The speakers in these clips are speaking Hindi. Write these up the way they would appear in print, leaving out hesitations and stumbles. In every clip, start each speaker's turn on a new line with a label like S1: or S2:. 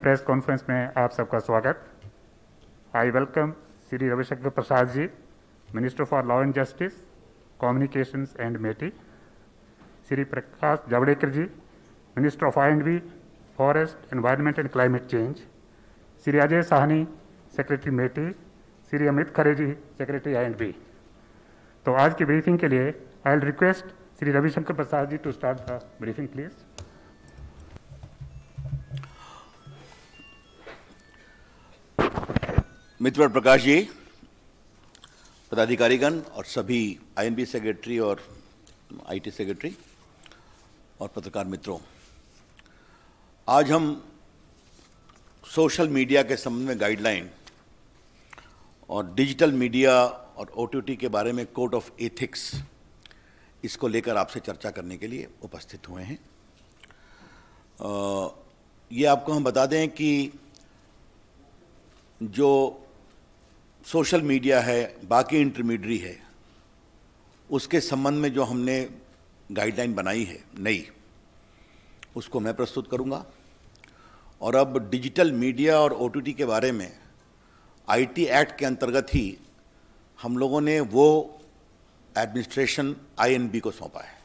S1: प्रेस कॉन्फ्रेंस में आप सबका स्वागत। I welcome Shri Ravishankar Prasad ji, minister for law and justice, communications and MeitY, Shri Prakash Javadekar ji, minister of I&B, forest, environment and climate change, Shri Ajay Sahni, secretary MeitY, Shri Amit Khare ji, secretary I&B। तो आज की ब्रीफिंग के लिए I will request Shri Ravishankar Prasad ji to start the briefing please.
S2: मित्र प्रकाश जी, पदाधिकारीगण और सभी I&B सेक्रेटरी और IT सेक्रेटरी और पत्रकार मित्रों, आज हम सोशल मीडिया के संबंध में गाइडलाइन और डिजिटल मीडिया और OTT के बारे में कोड ऑफ एथिक्स, इसको लेकर आपसे चर्चा करने के लिए उपस्थित हुए हैं। ये आपको हम बता दें कि जो सोशल मीडिया है, बाकी इंटरमीडियरी है, उसके संबंध में जो हमने गाइडलाइन बनाई है नई, उसको मैं प्रस्तुत करूंगा। और अब डिजिटल मीडिया और OTT के बारे में IT एक्ट के अंतर्गत ही हम लोगों ने वो एडमिनिस्ट्रेशन I&B को सौंपा है।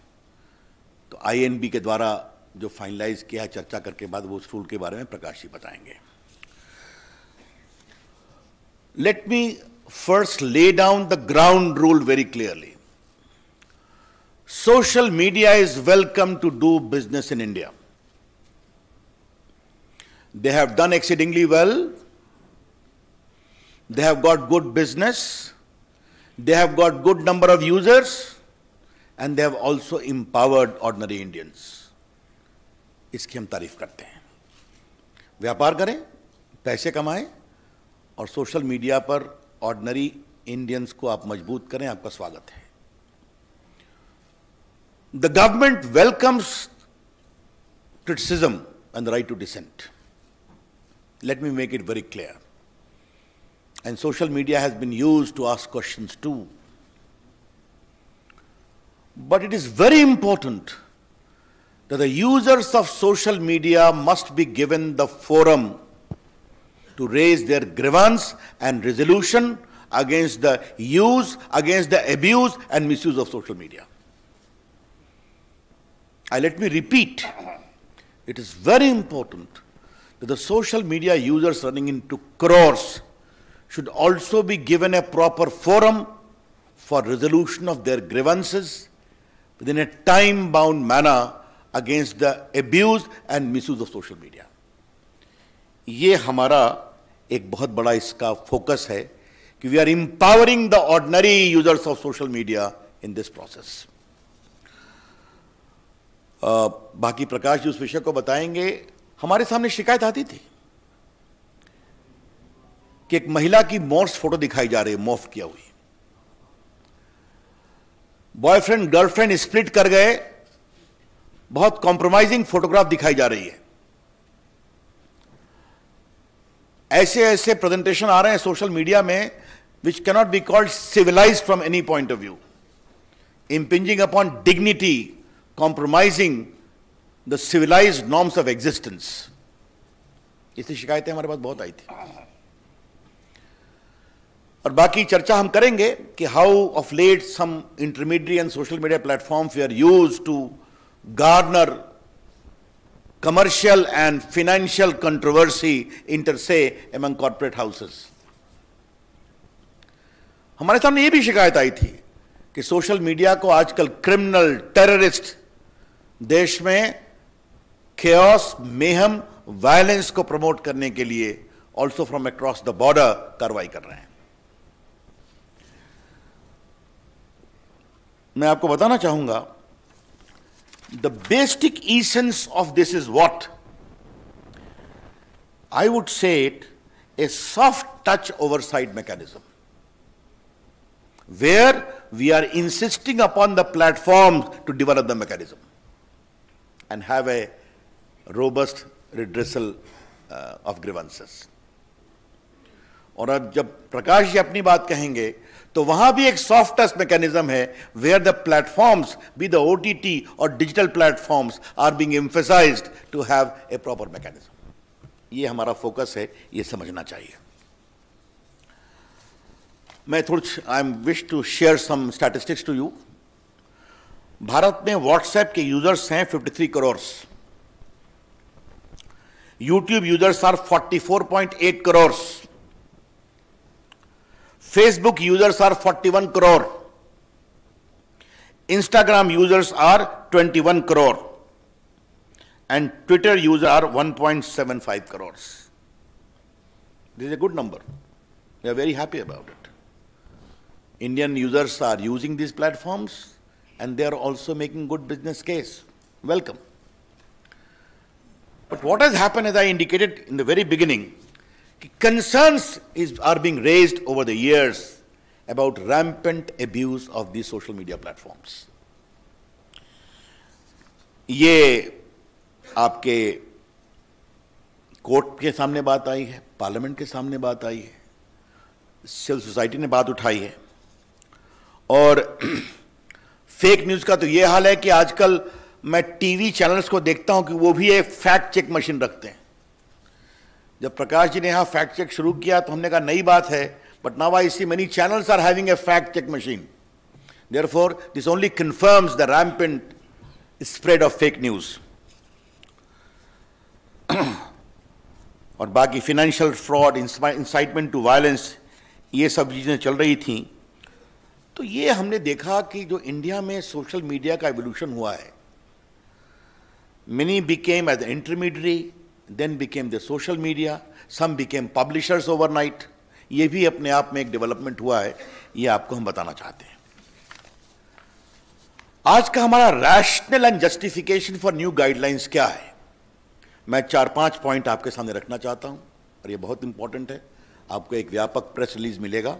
S2: तो I&B के द्वारा जो फाइनलाइज किया है, चर्चा करके बाद वो उस रूल के बारे में प्रकाश जी बताएंगे। Let me first lay down the ground rule very clearly. Social media is welcome to do business in India. They have done exceedingly well. They have got good business. They have got good number of users, and they have also empowered ordinary Indians. इसकी हम तारीफ करते हैं। व्यापार करें, पैसे कमाएं और सोशल मीडिया पर ऑर्डिनरी इंडियंस को आप मजबूत करें। आपका स्वागत है। The government welcomes criticism and the right to dissent. Let me make it very clear. And social media has been used to ask questions too, but it is very important that the users of social media must be given the forum to raise their grievance and resolution against the use, against the abuse and misuse of social media. Let me repeat, it is very important that the social media users running into crores should also be given a proper forum for resolution of their grievances within a time-bound manner against the abuse and misuse of social media. ये हमारा एक बहुत बड़ा इसका फोकस है कि we are empowering the ordinary users of social media in this process. बाकी प्रकाश जी उस विषय को बताएंगे। हमारे सामने शिकायत आती थी कि एक महिला की मॉर्स फोटो दिखाई जा रही है, मॉर्फ किया हुई। बॉयफ्रेंड गर्लफ्रेंड स्प्लिट कर गए, बहुत कॉम्प्रोमाइजिंग फोटोग्राफ दिखाई जा रही है। ऐसे ऐसे प्रेजेंटेशन आ रहे हैं सोशल मीडिया में which cannot be called civilised from any point of view, impinging upon dignity, compromising the civilized norms of existence. इसकी शिकायतें हमारे पास बहुत आई थी। और बाकी चर्चा हम करेंगे कि how of late some intermediate and social media platforms we are used to garner commercial and financial controversy inter se among corporate houses. हमारे सामने ये भी शिकायत आई थी कि सोशल मीडिया को आजकल क्रिमिनल, टेररिस्ट देश में chaos, mayhem, वायलेंस को प्रमोट करने के लिए also from across the border कार्रवाई कर रहे हैं। मैं आपको बताना चाहूंगा, the basic essence of this is what? I would say it a soft touch oversight mechanism, where we are insisting upon the platforms to develop the mechanism and have a robust redressal of grievances. और अब जब प्रकाश जी अपनी बात कहेंगे तो वहां भी एक सॉफ्ट टच मैकेनिज्म है, where the platforms be the OTT और digital platforms are being emphasised to have a proper mechanism. ये हमारा फोकस है, ये समझना चाहिए। मैं I am wish to share some statistics to you. Bharat में व्हाट्सएप के यूजर्स हैं 53 crore, YouTube users are 44.8 crore, Facebook users are 41 crore, Instagram users are 21 crore, and Twitter users are 1.75 crores. This is a good number. We are very happy about it. Indian users are using these platforms and they are also making good business case. Welcome. But what has happened, as I indicated in the very beginning, concerns are being raised over the years about rampant abuse of these social media platforms. ये आपके कोर्ट के सामने बात आई है, पार्लियामेंट के सामने बात आई है, सिविल सोसाइटी ने बात उठाई है, और फेक न्यूज़ का तो ये हाल है कि आजकल मैं टीवी चैनल्स को देखता हूं कि वो भी एक फैक्ट चेक मशीन रखते हैं। जब प्रकाश जी ने यहां फैक्ट चेक शुरू किया तो हमने कहा नई बात है, but now I see many channels are having a fact check machine. Therefore this only confirms the rampant spread of fake news. और बाकी financial fraud, incitement to violence, ये सब चीज़ें चल रही थी। तो ये हमने देखा कि जो इंडिया में सोशल मीडिया का एवोल्यूशन हुआ है, many became as an intermediary, then became the social media, some became publishers overnight. ये भी अपने आप में एक डेवलपमेंट हुआ है, ये आपको हम बताना चाहते हैं। आज का हमारा rational and justification for new guidelines क्या है, मैं 4-5 पॉइंट आपके सामने रखना चाहता हूं, और ये बहुत इंपॉर्टेंट है। आपको एक व्यापक प्रेस रिलीज मिलेगा।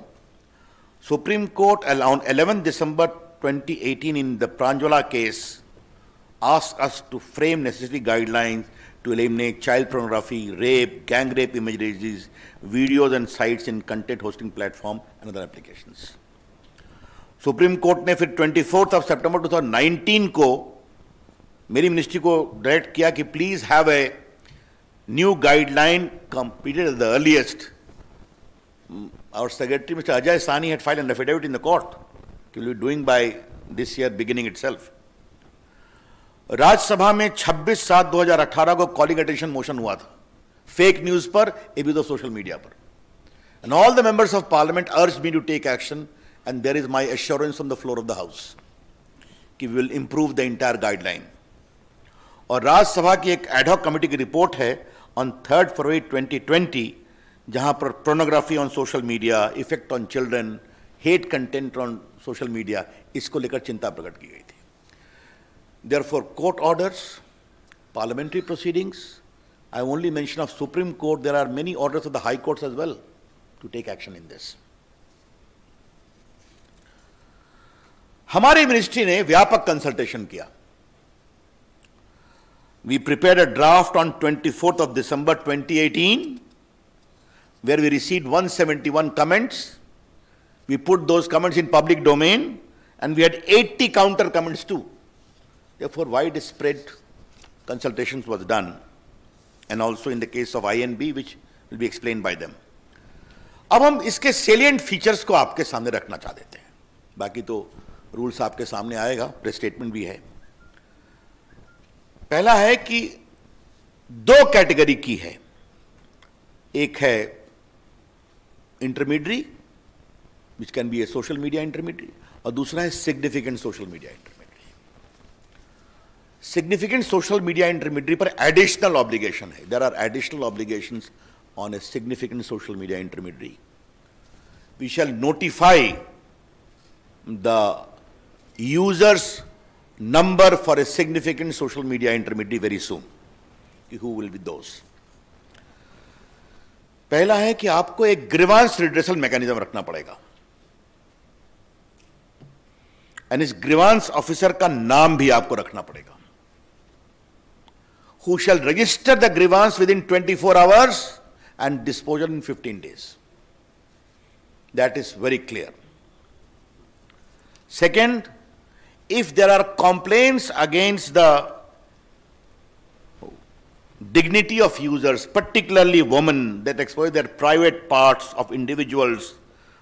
S2: Supreme court on 11 December 2018 in the Pranjwala case asked us to frame necessary guidelines to eliminate child pornography, rape, gang rape images, videos and sites in content hosting platform and other applications. Supreme court ने फिर 24 सितंबर 2019 को मेरी मिनिस्ट्री को डायरेक्ट किया कि please have a new guideline completed at the earliest. Our secretary mister Ajay Sawhney had filed an affidavit in the court कि we'll be doing by this year beginning itself. Rajya Sabha में 26/7/2018 को कॉलिंग अटेंशन मोशन हुआ था फेक न्यूज पर, एबी तो सोशल मीडिया पर, and all the members of parliament urged me to take action, and there is my assurance on the floor of the house कि we will improve the entire guideline. और राज्यसभा की एक एडहॉक कमेटी की रिपोर्ट है ऑन 3 फरवरी 2020, जहां पर pornography on social media, effect on children, hate content on social media, इसको लेकर चिंता प्रकट की गई थी। Therefore, court orders, parliamentary proceedings, I only mention of Supreme Court, there are many orders of the High Courts as well to take action in this. हमारी मिनिस्ट्री ने व्यापक कंसल्टेशन किया। We prepared a draft on 24th of December 2018, where we received 171 comments. We put those comments in public domain, and we had 80 counter comments too. Therefore, widespread consultations was done, and also in the case of INB, which will be explained by them. अब हम इसके salient features को आपके सामने रखना चाह देते हैं, बाकी तो रूल्स आपके सामने आएगा, प्रेस स्टेटमेंट भी है। पहला है कि 2 कैटेगरी की है, एक है intermediary, which can be a social media intermediary, और दूसरा है significant social media intermediary. Significant social media intermediary पर एडिशनल ऑब्लिगेशन है। There are additional obligations on a significant social media intermediary. We shall notify the users number for a significant social media intermediary very soon, कि हु विल बी दोस। पहला है कि आपको एक ग्रीवांस रिड्रेसल मैकेनिज्म रखना पड़ेगा, एंड इस ग्रीवांस ऑफिसर का नाम भी आपको रखना पड़ेगा, who shall register the grievance within 24 hours and disposal in 15 days. That is very clear. Second, if there are complaints against the dignity of users, particularly women, that expose their private parts of individuals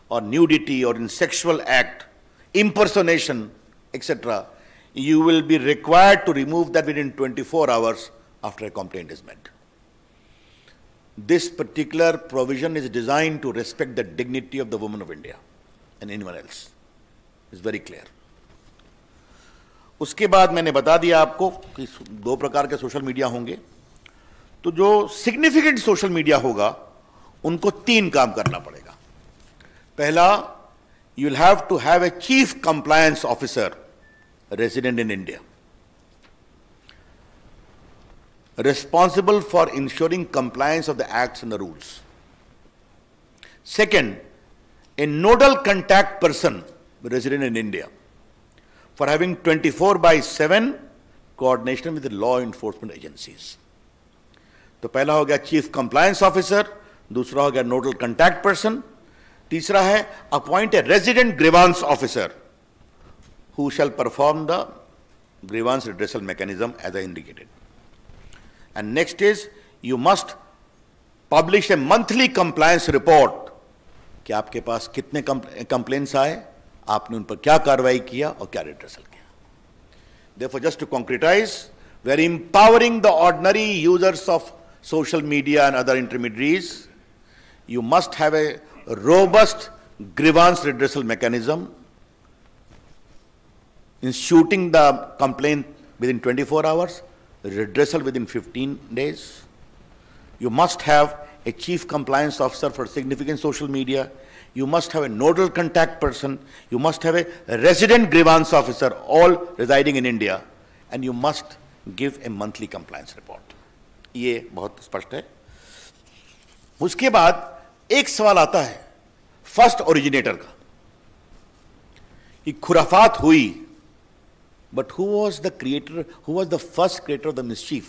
S2: or nudity or in sexual act, impersonation, etc., you will be required to remove that within 24 hours after a complaint is made. This particular provision is designed to respect the dignity of the women of India and anyone else. It's very clear. उसके बाद मैंने बता दिया आपको कि दो प्रकार के सोशल मीडिया होंगे. तो जो सिग्निफिकेंट सोशल मीडिया होगा उनको तीन काम करना पड़ेगा. पहला, you will have to have a chief compliance officer resident in India, responsible for ensuring compliance of the acts and the rules. Second, a nodal contact person resident in India for having 24/7 coordination with the law enforcement agencies. तो पहला हो गया चीफ कंप्लायंस ऑफिसर, दूसरा हो गया नोडल कंटैक्ट पर्सन, तीसरा है appoint a resident grievance officer who shall perform the grievance redressal mechanism as I indicated. And next is, you must publish a monthly compliance report कि आपके पास कितने कंप्लेंट्स आए, आपने उन पर क्या कार्रवाई किया और क्या रिड्रेसल किया. Therefore, just to concretize, we are empowering the ordinary users of social media and other intermediaries. You must have a robust grievance redressal mechanism, instituting the complaint within 24 hours, redressal within 15 days. You must have a chief compliance officer for significant social media. You must have a nodal contact person. You must have a resident grievance officer, all residing in India. And you must give a monthly compliance report. ये बहुत स्पष्ट है. उसके बाद एक सवाल आता है फर्स्ट ओरिजिनेटर का कि खुराफात हुई, but who was the creator, who was the first creator of the mischief?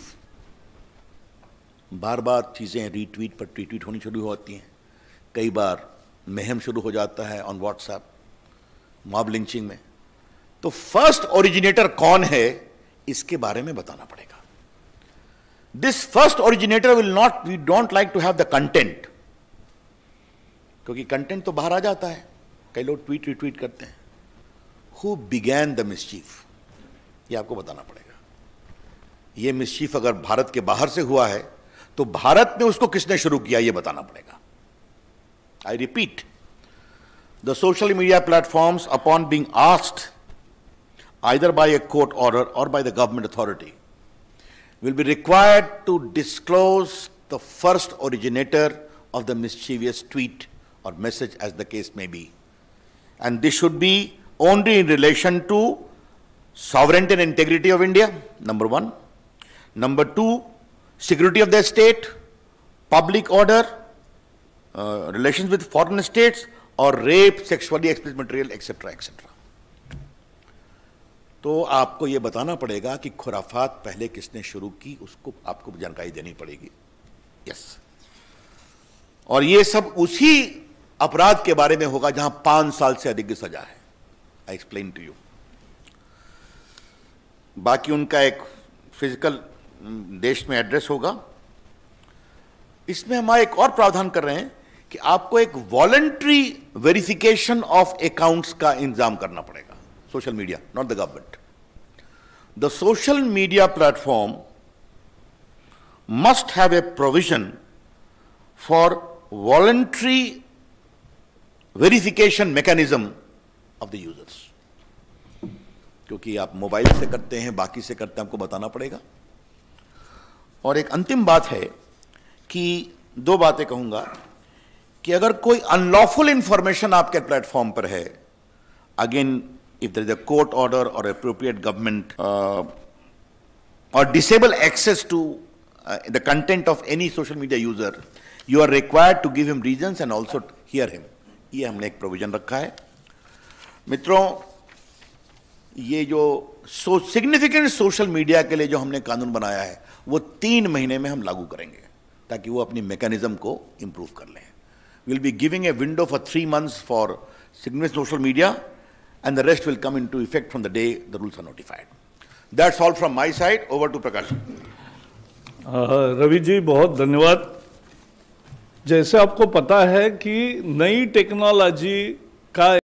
S2: बार बार चीजें रीट्वीट पर ट्वीट होनी शुरू होती हैं, कई बार महम शुरू हो जाता है ऑन व्हाट्सएप, मॉब लिंचिंग में. तो फर्स्ट ओरिजिनेटर कौन है इसके बारे में बताना पड़ेगा. This first originator will not, we don't like to have the content, क्योंकि कंटेंट तो बाहर आ जाता है, कई लोग ट्वीट रिट्वीट करते हैं. हु बिगैन द मिसचीफ, ये आपको बताना पड़ेगा. ये मिसचीफ अगर भारत के बाहर से हुआ है तो भारत में उसको किसने शुरू किया ये बताना पड़ेगा. I repeat, the social media platforms upon being asked either by a court order or by the government authority will be required to disclose the first originator of the mischievous tweet or message as the case may be. And this should be only in relation to sovereignty and integrity of India, number one. Number two, security of the state, public order, relations with foreign states, or rape, sexually explicit material, etc., etc. तो आपको ये बताना पड़ेगा कि खुराफात पहले किसने शुरू की, उसको आपको जानकारी देनी पड़ेगी. यस. और ये सब उसी अपराध के बारे में होगा जहां 5 साल से अधिक की सजा है. I explain to you. बाकी उनका एक फिजिकल देश में एड्रेस होगा. इसमें हम एक और प्रावधान कर रहे हैं कि आपको एक वॉलंटरी वेरिफिकेशन ऑफ अकाउंट्स का इंतजाम करना पड़ेगा. Social media, not the government. The social media platform must have a provision for voluntary verification mechanism of the users. क्योंकि आप मोबाइल से करते हैं, बाकी से करते हैं, आपको बताना पड़ेगा. और एक अंतिम बात है कि 2 बातें कहूंगा कि अगर कोई अनलॉफुल इंफॉर्मेशन आपके प्लेटफॉर्म पर है, again if there is a court order or appropriate government or disable access to the content of any social media user, you are required to give him reasons and also hear him. ये हमने एक प्रोविजन रखा है. मित्रों, ये जो सिग्निफिकेंट सोशल मीडिया के लिए जो हमने कानून बनाया है वो 3 महीने में हम लागू करेंगे ताकि वो अपनी मैकेनिज्म को इंप्रूव कर लें. We'll be giving a window for 3 months for significant social media, and the rest will come into effect from the day the rules are notified. That's all from my side. Over to Prakash.
S3: Ravi ji बहुत धन्यवाद। जैसे आपको पता है कि नई टेक्नोलॉजी का